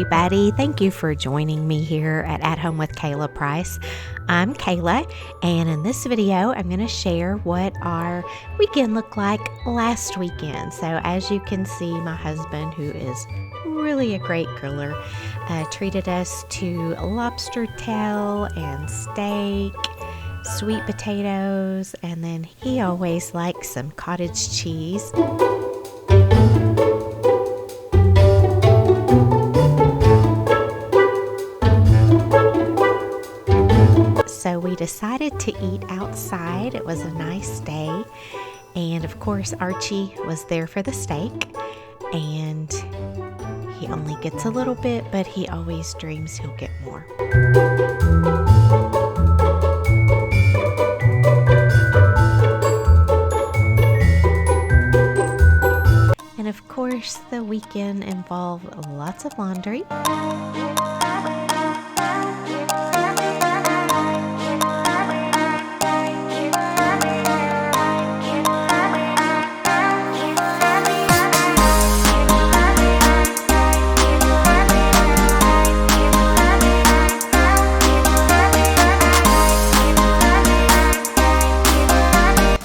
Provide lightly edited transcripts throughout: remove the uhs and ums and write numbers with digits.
everybody. Thank you for joining me here at Home with Kayla Price. I'm Kayla, and in this video, I'm going to share what our weekend looked like last weekend. So as you can see, my husband, who is really a great griller, treated us to lobster tail and steak, sweet potatoes, and then he always likes some cottage cheese. So we decided to eat outside. It was a nice day. And of course, Archie was there for the steak. And he only gets a little bit, but he always dreams he'll get more. And of course, the weekend involved lots of laundry.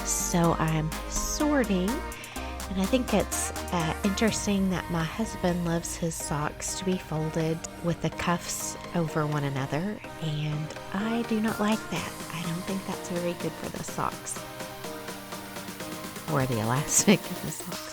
So I'm sorting, and I think it's interesting that my husband loves his socks to be folded with the cuffs over one another, and I do not like that. I don't think that's very good for the socks or the elastic in the socks.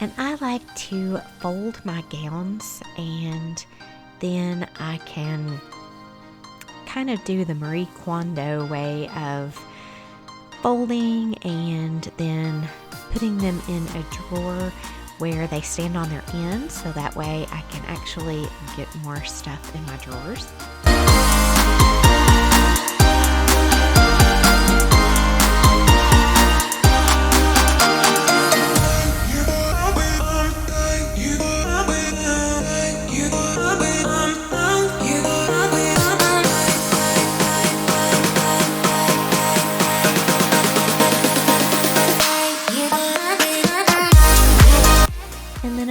And I like to fold my gowns, and then I can kind of do the Marie Kondo way of folding and then putting them in a drawer where they stand on their ends, so that way I can actually get more stuff in my drawers.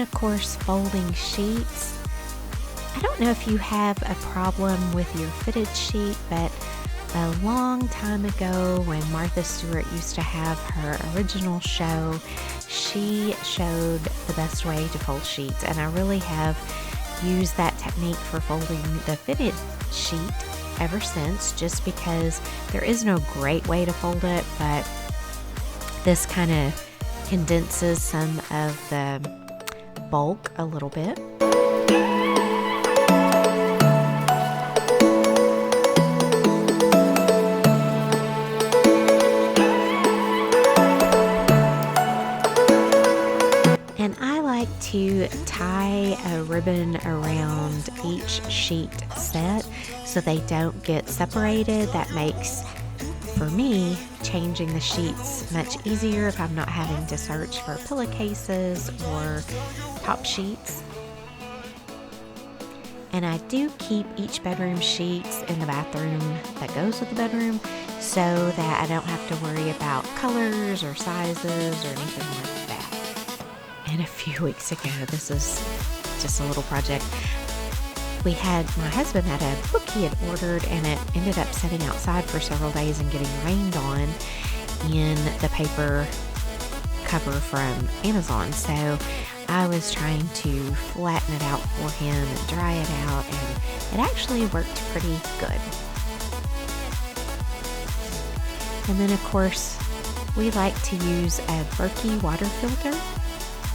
Of course, folding sheets. I don't know if you have a problem with your fitted sheet, but a long time ago when Martha Stewart used to have her original show, she showed the best way to fold sheets, and I really have used that technique for folding the fitted sheet ever since, just because there is no great way to fold it, but this kind of condenses some of the bulk a little bit. And I like to tie a ribbon around each sheet set so they don't get separated. That makes, for me, changing the sheets much easier if I'm not having to search for pillowcases or top sheets. And I do keep each bedroom sheets in the bathroom that goes with the bedroom so that I don't have to worry about colors or sizes or anything like that. And a few weeks ago, this is just a little project, my husband had a book he had ordered, and it ended up sitting outside for several days and getting rained on in the paper cover from Amazon. So I was trying to flatten it out for him and dry it out, and it actually worked pretty good. And then of course, we like to use a Berkey water filter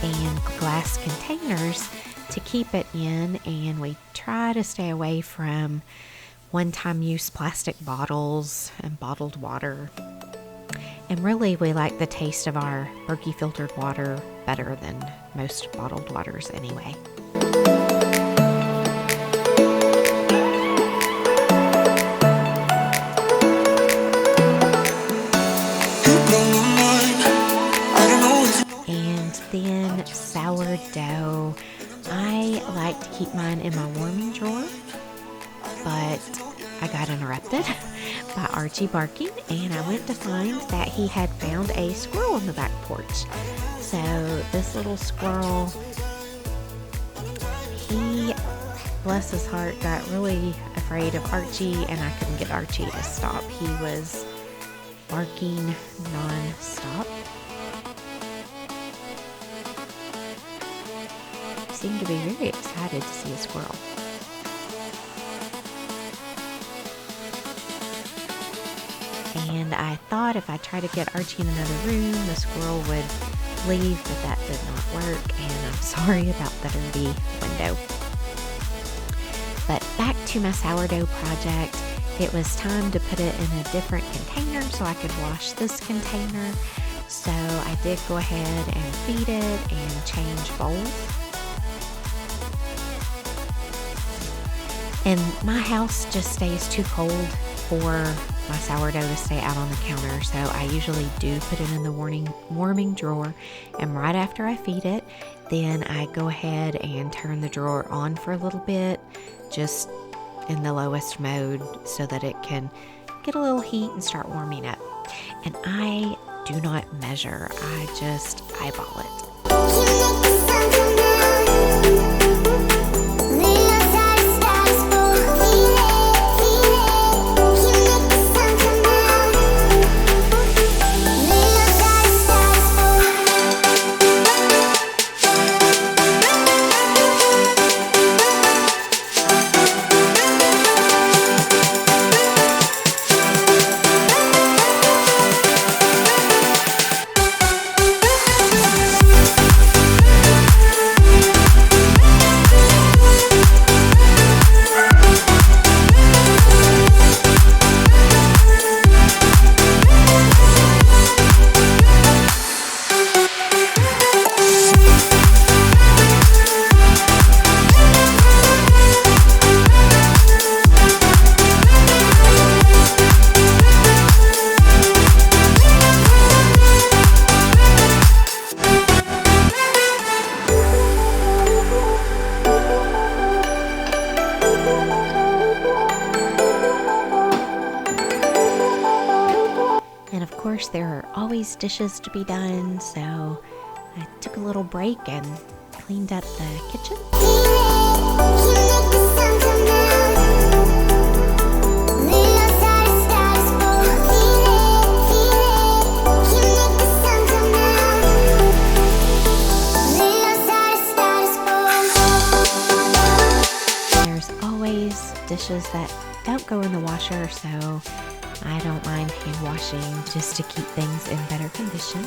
and glass containers to keep it in, and we try to stay away from one-time use plastic bottles and bottled water. And really, we like the taste of our Berkey filtered water better than most bottled waters anyway. And then sourdough. I like to keep mine in my warming drawer, but I got interrupted by Archie barking, and I went to find that he had found a squirrel on the back porch. So this little squirrel, he, bless his heart, got really afraid of Archie, and I couldn't get Archie to stop. He was barking non-stop. He seemed to be very excited to see a squirrel. And I thought if I tried to get Archie in another room, the squirrel would leave, but that did not work, and I'm sorry about the dirty window. But back to my sourdough project. It was time to put it in a different container so I could wash this container. So I did go ahead and feed it and change bowls. And my house just stays too cold for my sourdough to stay out on the counter, so I usually do put it in the warming drawer, and right after I feed it, then I go ahead and turn the drawer on for a little bit, just in the lowest mode so that it can get a little heat and start warming up. And I do not measure, I just eyeball it. There are always dishes to be done, so I took a little break and cleaned up the kitchen. There's always dishes that don't go in the washer, so I don't mind hand washing just to keep things in better condition.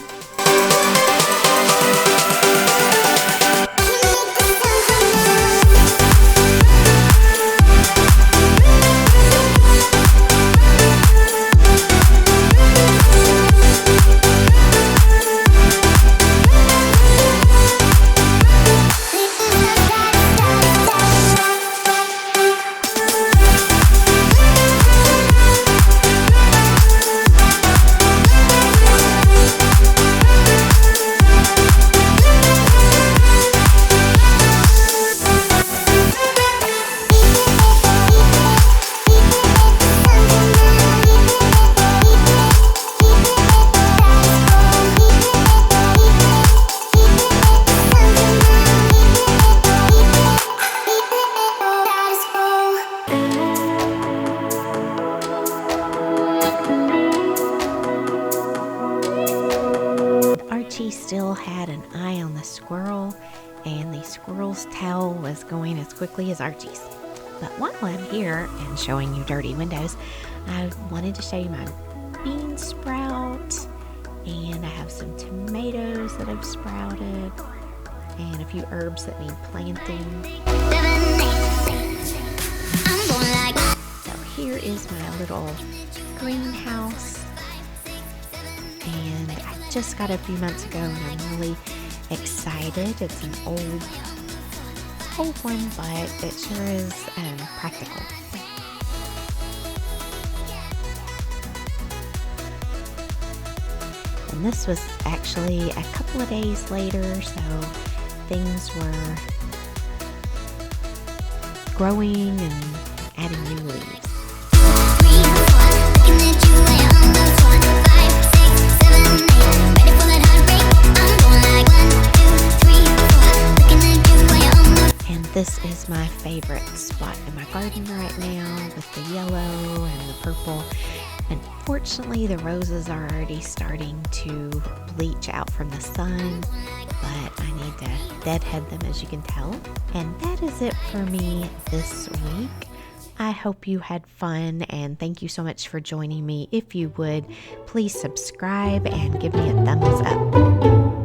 Still had an eye on the squirrel, and the squirrel's tail was going as quickly as Archie's. But while I'm here and showing you dirty windows, I wanted to show you my bean sprout, and I have some tomatoes that have sprouted, and a few herbs that need planting. So here is my little greenhouse, and I just got it a few months ago, and I'm really excited. It's an old one, but it sure is practical. And this was actually a couple of days later, so things were growing and adding new leaves. And this is my favorite spot in my garden right now with the yellow and the purple. Unfortunately, the roses are already starting to bleach out from the sun, but I need to deadhead them, as you can tell. And that is it for me this week. I hope you had fun, and thank you so much for joining me. If you would, please subscribe and give me a thumbs up.